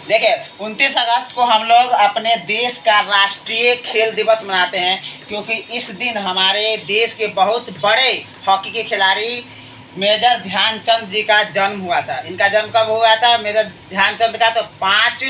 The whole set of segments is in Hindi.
देखिए 29 अगस्त को हम लोग अपने देश का राष्ट्रीय खेल दिवस मनाते हैं, क्योंकि इस दिन हमारे देश के बहुत बड़े हॉकी के खिलाड़ी मेजर ध्यानचंद जी का जन्म हुआ था। इनका जन्म कब हुआ था मेजर ध्यानचंद का? तो 5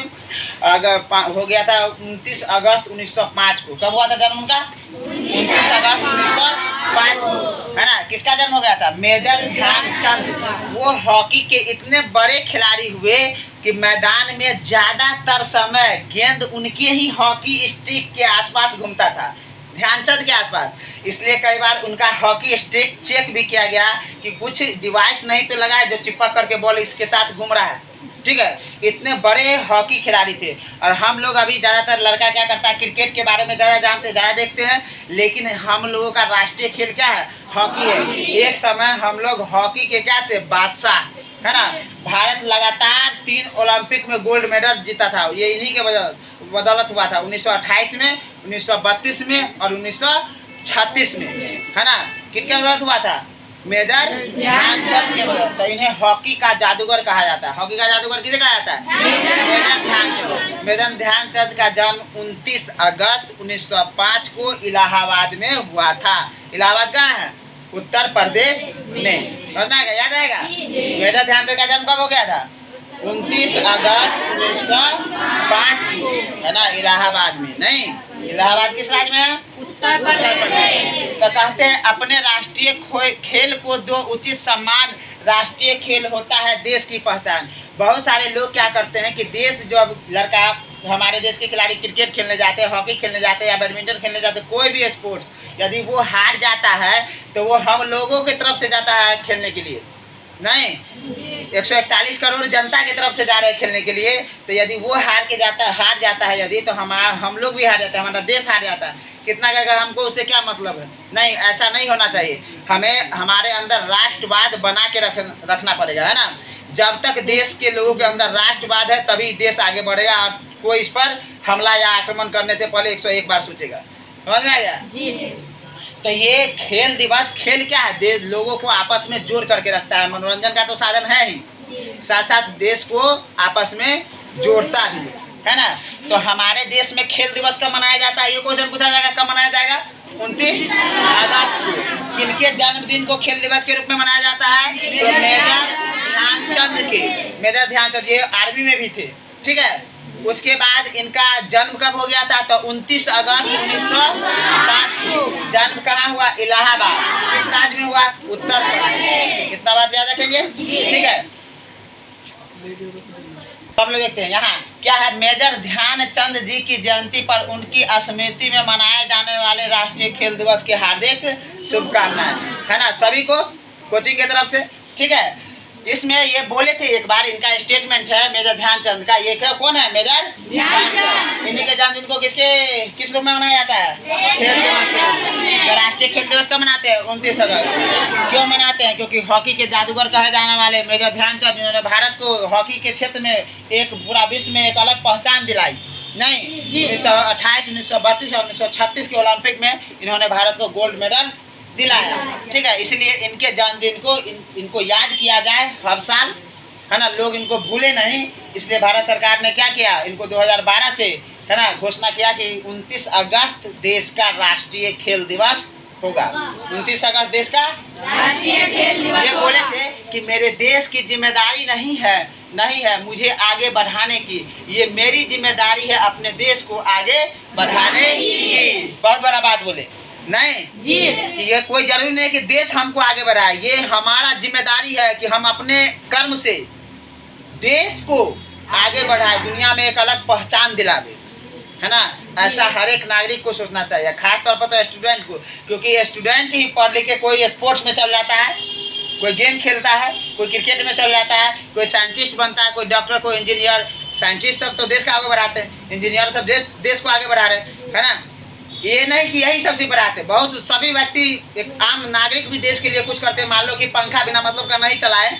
हो गया था 29 अगस्त 1905 को। कब हुआ था जन्म उनका? 29 अगस्त 1905 को, है ना। किसका जन्म हो गया था? मेजर ध्यानचंद। वो हॉकी के इतने बड़े खिलाड़ी हुए कि मैदान में ज़्यादातर समय गेंद उनके ही हॉकी स्टिक के आसपास घूमता था, ध्यानचंद के आसपास। इसलिए कई बार उनका हॉकी स्टिक चेक भी किया गया कि कुछ डिवाइस नहीं तो लगा है जो चिपक करके बॉल इसके साथ घूम रहा है। ठीक है, इतने बड़े हॉकी खिलाड़ी थे। और हम लोग अभी ज़्यादातर लड़का क्या करता है, क्रिकेट के बारे में ज़्यादा जानते, ज़्यादा देखते हैं, लेकिन हम लोगों का राष्ट्रीय खेल क्या है? हॉकी है। एक समय हम लोग हॉकी के क्या से बादशाह, है ना। भारत लगातार 3 ओलंपिक में गोल्ड मेडल जीता था, ये इन्हीं के बदौलत हुआ था। 1928 में, 1932 में और 1936 में, है ना। किनके बदौलत हुआ था? मेजर ध्यानचंद के बदौलत। तो इन्हें हॉकी का जादूगर कहा जाता है। हॉकी का जादूगर किसे कहा जाता है? मेजर ध्यानचंद। मेजर ध्यानचंद का जन्म 29 अगस्त 1905 को इलाहाबाद में हुआ था। इलाहाबाद कहाँ है? उत्तर प्रदेश में। समझ में आएगा? याद आएगा? मेजर ध्यानचंद का जन्म कब हो गया था? 29 अगस्त 1905 को, है ना, इलाहाबाद में। नहीं, इलाहाबाद किस राज्य में है? उत्तर प्रदेश। तो कहते हैं अपने राष्ट्रीय खेल को दो उचित सम्मान। राष्ट्रीय खेल होता है देश की पहचान। बहुत सारे लोग क्या करते हैं कि देश जो अब लड़का, हमारे देश के खिलाड़ी क्रिकेट खेलने जाते हैं, हॉकी खेलने जाते हैं या बैडमिंटन खेलने जाते हैं, कोई भी स्पोर्ट्स, यदि वो हार जाता है तो वो हम लोगों की तरफ से जाता है खेलने के लिए, नहीं 141 करोड़ जनता की तरफ से जा रहे हैं खेलने के लिए। तो यदि वो हार जाता है यदि, तो हम लोग भी हार जाते हैं, हमारा देश हार जाता है। कितना कहेगा हमको उससे क्या मतलब है? नहीं, ऐसा नहीं होना चाहिए। हमें हमारे अंदर राष्ट्रवाद बना के रखना पड़ेगा, है ना। जब तक देश के लोगों के अंदर राष्ट्रवाद है तभी देश आगे बढ़ेगा, और कोई इस पर हमला या आक्रमण करने से पहले 101 बार सोचेगा। समझ में आया जी? तो ये खेल दिवस, खेल क्या है? लोगों को आपस में जोड़ करके रखता है, मनोरंजन का तो साधन है ही, साथ साथ देश को आपस में जोड़ता भी है ना। तो हमारे देश में खेल दिवस कब मनाया जाता है? ये क्वेश्चन पूछा जाएगा, कब मनाया जाएगा? 29 अगस्त को। किनके जन्मदिन को खेल दिवस के रूप में मनाया जाता है? तो मेजर ध्यानचंद के। मेजर ध्यानचंद ये आर्मी में भी थे, ठीक है। उसके बाद इनका जन्म कब हो गया था? तो 29 अगस्त 1905 को। जन्म कहाँ हुआ? इलाहाबाद। किस राज्य में हुआ? उत्तर प्रदेश। कितना बात याद रखेंगे? ठीक है। हम लोग देखते हैं यहाँ क्या है। मेजर ध्यानचंद जी की जयंती पर उनकी स्मृति में मनाए जाने वाले राष्ट्रीय खेल दिवस की हार्दिक शुभकामनाएं, है ना, सभी को कोचिंग की तरफ से। ठीक है, इसमें ये बोले थे एक बार, इनका स्टेटमेंट है मेजर ध्यानचंद का। ये क्या, कौन है? मेजर ध्यानचंद। इन्हीं के जन्मदिन को किस रूप में मनाया जाता है? खेल दिवस। राष्ट्रीय खेल दिवस कब मनाते हैं? 29 अगस्त। क्यों मनाते हैं? क्योंकि हॉकी के जादूगर कहे जाने वाले मेजर ध्यानचंद, इन्होंने भारत को हॉकी के क्षेत्र में एक पूरा विश्व में एक अलग पहचान दिलाई। नहीं, 1928, 1932 और 1936 के ओलंपिक में इन्होंने भारत को गोल्ड मेडल दिलाया। ठीक है, इसलिए इनके जन्मदिन को इनको याद किया जाए हर साल, है ना। लोग इनको भूले नहीं, इसलिए भारत सरकार ने क्या किया, इनको 2012 से, है ना, घोषणा किया कि 29 अगस्त देश का राष्ट्रीय खेल दिवस होगा। 29 अगस्त देश का राष्ट्रीय खेल दिवस। ये बोले थे कि मेरे देश की जिम्मेदारी नहीं है मुझे आगे बढ़ाने की, ये मेरी जिम्मेदारी है अपने देश को आगे बढ़ाने की। बहुत बड़ा बात बोले नहीं जी, कि ये कोई जरूरी नहीं कि देश हमको आगे बढ़ाए, ये हमारा जिम्मेदारी है कि हम अपने कर्म से देश को आगे बढ़ाए, दुनिया में एक अलग पहचान दिलावे, है ना। ऐसा हर एक नागरिक को सोचना चाहिए, खास तौर पर तो स्टूडेंट को, क्योंकि स्टूडेंट ही पढ़ लिख के कोई स्पोर्ट्स में चल जाता है, कोई गेम खेलता है, कोई क्रिकेट में चल जाता है, कोई साइंटिस्ट बनता है, कोई डॉक्टर, कोई इंजीनियर। साइंटिस्ट सब तो देश का आगे बढ़ाते हैं, इंजीनियर सब देश को आगे बढ़ा रहे हैं, है ना। ये नहीं कि यही सबसे बढ़ाते, बहुत सभी व्यक्ति, एक आम नागरिक भी देश के लिए कुछ करते हैं। मान लो कि पंखा बिना मतलब का नहीं चलाए,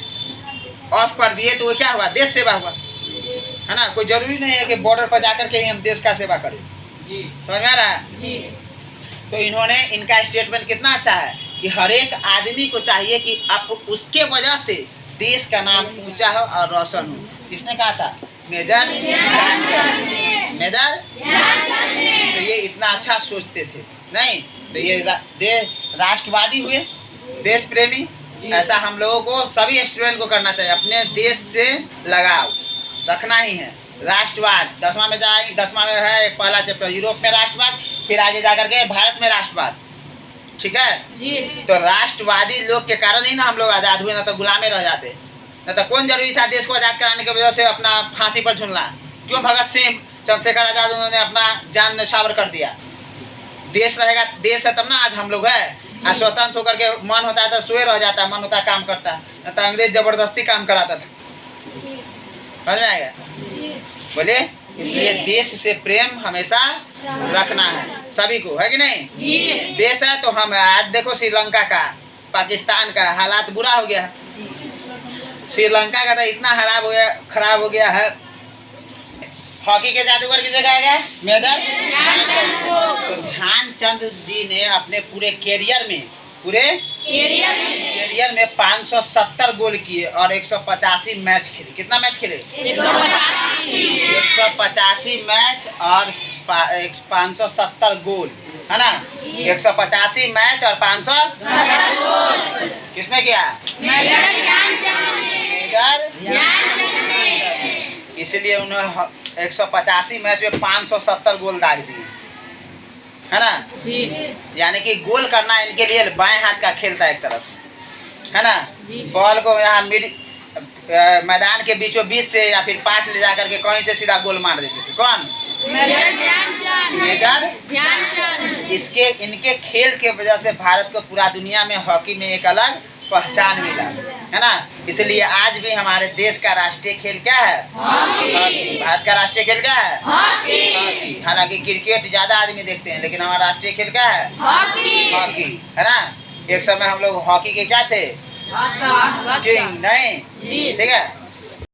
ऑफ कर दिए, तो वो क्या हुआ? देश सेवा हुआ, है ना। कोई जरूरी नहीं है कि बॉर्डर पर जाकर के ही हम देश का सेवा करें जी। समझ में आ रहा है जी? तो इन्होंने, इनका स्टेटमेंट कितना अच्छा है कि हर एक आदमी को चाहिए कि आप उसके वजह से देश का नाम ऊंचा हो और रोशन हो। किसने कहा था? मेजर ध्यानचंद, मेजर तो ये इतना अच्छा सोचते थे नहीं, तो ये राष्ट्रवादी हुए, देश प्रेमी। ऐसा हम लोगों को सभी स्टूडेंट को करना चाहिए, अपने देश से लगाव रखना ही है। राष्ट्रवाद 10वां में जाएंगे, 10वां में है एक पहला चैप्टर यूरोप में राष्ट्रवाद, फिर आगे जाकर के भारत में राष्ट्रवाद, ठीक है जी। तो राष्ट्रवादी लोग के कारण ही ना हम लोग आज़ाद हुए, ना तो गुलामे रह जाते, ना तो कौन जरूरी था देश को आज़ाद कराने की वजह से अपना फांसी पर झूलना। क्यों भगत सिंह चंद्रशेखर आज़ाद उन्होंने अपना जान न्यौछावर कर दिया। देश रहेगा, देश है तब ना आज हम लोग है। आज स्वतंत्र होकर के मन होता है तो सोए रह जाता है, मन होता है काम करता है, न तो अंग्रेज जबरदस्ती काम कराता था। समझ में आएगा? बोलिए। इसलिए देश से प्रेम हमेशा रखना है सभी को, है कि नहीं जी? देश है तो हम, आज देखो श्रीलंका का, पाकिस्तान का हालात बुरा हो गया है। श्रीलंका का तो इतना खराब हो गया है। हॉकी के जादूगर की जगह आ गया मेजर ध्यानचंद। तो ध्यानचंद जी ने अपने पूरे करियर में 570 गोल किए और 185 मैच खेले। कितना मैच खेले? 185 मैच और 570 गोल, है ना? 185 मैच और 570 गोल किसने किया? मेजर ध्यानचंद। इसलिए उन्होंने 185 मैच में 570 गोल दाग दिए, है ना जी। यानी कि गोल करना इनके लिए बाएं हाथ का खेल था एक तरह से, है ना? बॉल को यहाँ मैदान के बीचों बीच से या फिर पास ले जाकर के कहीं से सीधा गोल मार देते थे। कौन? मेजर ध्यानचंद। इनके खेल के वजह से भारत को पूरा दुनिया में हॉकी में एक अलग पहचान मिला, है ना? इसलिए आज भी हमारे देश का राष्ट्रीय खेल क्या है? हॉकी। भारत का राष्ट्रीय खेल क्या है? हॉकी। हालांकि क्रिकेट ज्यादा आदमी देखते हैं, लेकिन हमारा राष्ट्रीय खेल क्या है? हॉकी, है ना? एक समय हम लोग हॉकी के क्या थे? किंग, नहीं? ठीक है।